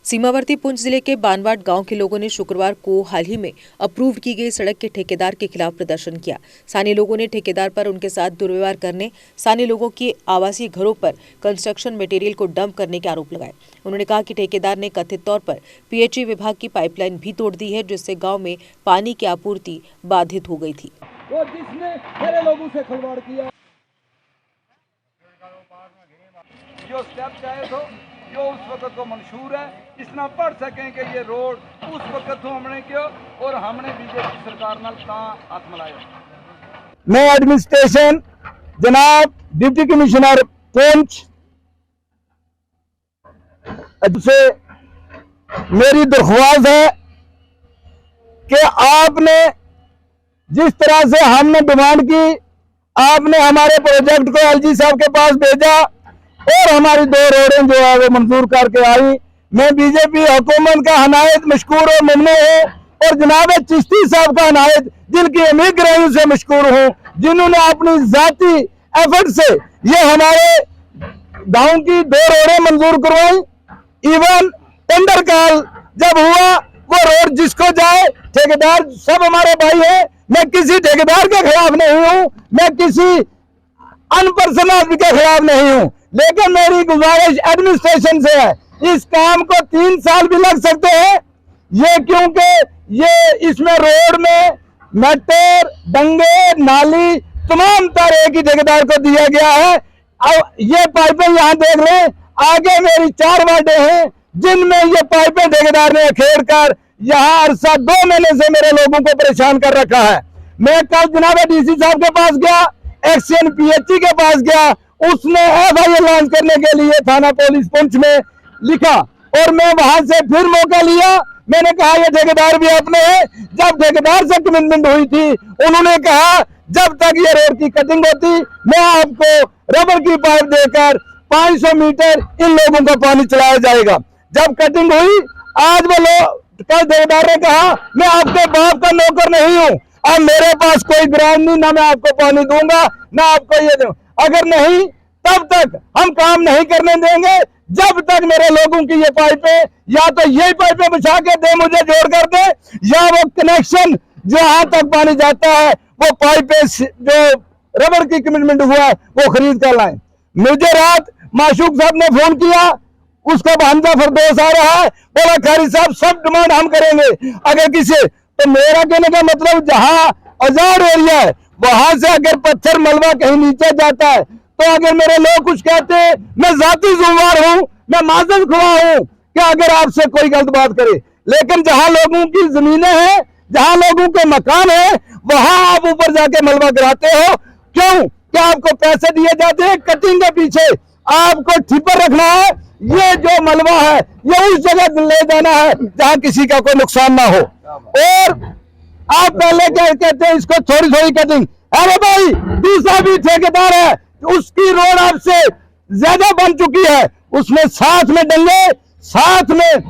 सीमावर्ती पुंछ जिले के बानवाट गांव के लोगों ने शुक्रवार को हाल ही में अप्रूव्ड की गई सड़क के ठेकेदार के खिलाफ प्रदर्शन किया। स्थानीय लोगों ने ठेकेदार पर उनके साथ दुर्व्यवहार करने, स्थानीय लोगों के आवासीय घरों पर कंस्ट्रक्शन मटेरियल को डंप करने के आरोप लगाए। उन्होंने कहा कि ठेकेदार ने कथित तौर पर पीएचई विभाग की पाइपलाइन भी तोड़ दी है, जिससे गाँव में पानी की आपूर्ति बाधित हो गई थी। जिसने मेरे लोगों से खिलवाड़ किया, जो स्टेप चाहे तो जो उस वक्त को मंशूर है, इतना पढ़ सकें कि ये रोड उस वक्त तो हमने किया और हमने बीजेपी सरकार नाल हाथ मिलाया। मैं एडमिनिस्ट्रेशन जनाब डिप्टी कमिश्नर पुंछ से मेरी दरख्वास्त है कि आपने जिस तरह से हमने डिमांड की, आपने हमारे प्रोजेक्ट को एलजी साहब के पास भेजा और हमारी 2 रोडें जो है वो मंजूर करके आई। मैं बीजेपी हुकूमत का हनायत मशकूर और ममनू हूँ और जनाब चिश्ती साहब का हनायत जिनकी अमीर ग्राहियों से मशकूर हूँ, जिन्होंने अपनी जाती एफर्ट से ये हमारे गांव की 2 रोडें मंजूर करवाई। इवन टेंडर काल जब हुआ, वो रोड जिसको जाए, ठेकेदार सब हमारे भाई है। मैं किसी ठेकेदार के खिलाफ नहीं हूँ, मैं किसी अनपर्सन आदमी के खिलाफ नहीं हूँ, लेकिन मेरी गुजारिश एडमिनिस्ट्रेशन से है, इस काम को 3 साल भी लग सकते हैं। ये क्योंकि ये इसमें रोड में मटर, डंगे, नाली तमाम तार एक ही ठेकेदार को दिया गया है। अब ये पाइपें यहाँ देख लें, आगे मेरी 4 वार्डें हैं जिनमें ये पाइपें ठेकेदार ने खेड़ कर यहाँ अरसा 2 महीने से मेरे लोगों को परेशान कर रखा है। मैं कल जनाब डीसी साहब के पास गया, एक्शन पीएचई के पास गया, उसने एफआईआर लॉन्च करने के लिए थाना पुलिस पुंछ में लिखा और मैं वहां से फिर मौका लिया। मैंने कहा ये ठेकेदार भी अपने हैं। जब ठेकेदार से कमिटमेंट हुई थी, उन्होंने कहा जब तक ये रोड की कटिंग होती मैं आपको रबर की पाइप देकर 500 मीटर इन लोगों को पानी चलाया जाएगा। जब कटिंग हुई, आज वो लोग कल ठेकेदार ने कहा मैं आपके बाप का नौकर नहीं हूँ, अब मेरे पास कोई ग्रांट नहीं, ना मैं आपको पानी दूंगा ना आपको ये दूं। अगर नहीं तब तक हम काम नहीं करने देंगे जब तक मेरे लोगों की ये पाइपें या तो ये पाइपें बिछा के दे, मुझे जोड़ कर दे, या वो कनेक्शन जहां तक पानी जाता है वो पाइपें जो रबर की कमिटमेंट हुआ है वो खरीद कर लाएं। मुझे रात माशूक साहब ने फोन किया, उसका भांजा फरदौस आ रहा है, बोला खारी साहब सब डिमांड हम करेंगे अगर किसी। तो मेरा कहने का मतलब जहां आजाद एरिया है वहां से अगर पत्थर मलबा कहीं नीचे जाता है तो अगर मेरे लोग कुछ कहते हैं, मैं जाती जिम्मेदार हूं, मैं माजर खुआ हूं कि अगर आपसे कोई गलत बात करे, लेकिन जहां लोगों की जमीनें हैं, जहां लोगों के मकान है, वहां आप ऊपर जाके मलबा गिराते हो। क्यों? क्या आपको पैसे दिए जाते हैं? कटिंग के पीछे आपको ठिपर रखना है। ये जो मलबा है ये उस जगह ले जाना है जहां किसी का कोई नुकसान ना हो। और आप पहले क्या कहते हैं इसको थोड़ी थोड़ी कटिंग। अरे भाई दूसरा भी ठेकेदार है, उसकी रोड आपसे ज्यादा बन चुकी है, उसमें साथ में डंगे, साथ में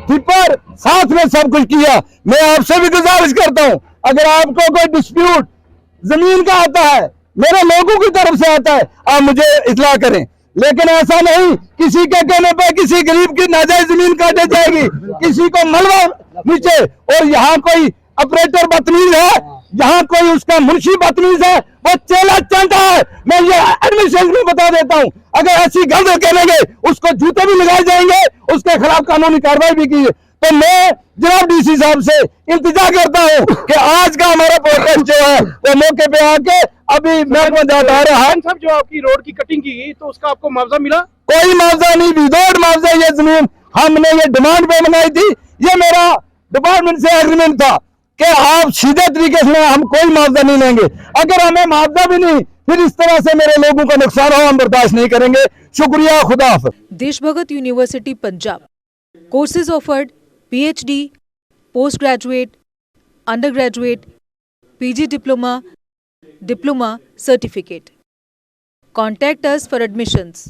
टिपर, साथ में सब कुछ किया। मैं आपसे भी गुजारिश करता हूं, अगर आपको कोई डिस्प्यूट जमीन का आता है, मेरे लोगों की तरफ से आता है, आप मुझे इत्तला करें। लेकिन ऐसा नहीं किसी के कहने पर किसी गरीब की नाजायज जमीन काटे जाएगी, किसी को मलबा नीचे। और यहाँ कोई ऑपरेटर बदतमीज है, यहाँ कोई उसका मुंशी बदतमीज है, वो चेला चाहता है। मैं ये एडमिनिस्ट्रेशन में बता देता हूँ, अगर ऐसी गलत करेंगे उसको जूते भी लगाए जाएंगे, उसके खिलाफ कानूनी कार्रवाई भी की। तो मैं जनाब डीसी साहब से इंतजार करता हूँ कि आज का हमारा प्रोटेस्ट जो है वो मौके पे आके अभी महकमा जाट आ रहा है। साहब जो आपकी रोड की कटिंग की गई तो उसका आपको मुआवजा मिला? कोई मुआवजा नहीं, विदाउट मुआवजा ये जमीन हमने ये डिमांड पे बनाई थी। ये मेरा डिपार्टमेंट से एग्रीमेंट था कि आप सीधे तरीके से हम कोई मुआवजा नहीं लेंगे। अगर हमें मुआवजा भी नहीं, फिर इस तरह से मेरे लोगों का नुकसान हो, हम बर्दाश्त नहीं करेंगे। शुक्रिया, खुदा हाफिज़। Deshbhagat university Punjab courses offered PhD, post graduate, under graduate, PG diploma, diploma certificate. Contact us for admissions.